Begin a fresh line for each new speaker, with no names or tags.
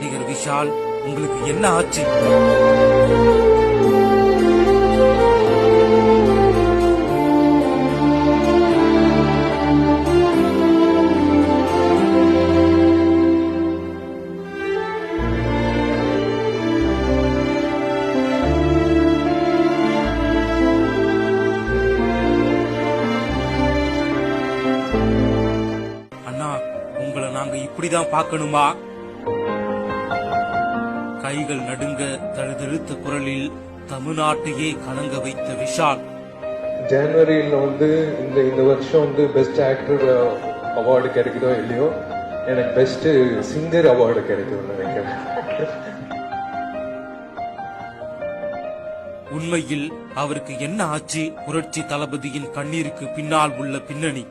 நடிகர் விஷால், உங்களுக்கு என்ன ஆச்சு? அண்ணா, உங்களை நாங்க இப்படிதான் பார்க்கணுமா? கைகள் நடுங்க தழுதழுத்த குரலில் தமிழ்நாட்டையே கலங்க வைத்த விஷால்.
ஜனவரியில் இந்த வருஷம் பெஸ்ட் ஆக்டர் அவார்டு கிடைக்குதோ இல்லையோ, எனக்கு பெஸ்ட் சிங்கர் அவார்டு கிடைக்கும்னு நினைக்கிறேன்.
உண்மையில் அவருக்கு என்ன ஆச்சு? புரட்சி தளபதியின் கண்ணீருக்கு பின்னால் உள்ள பின்னணி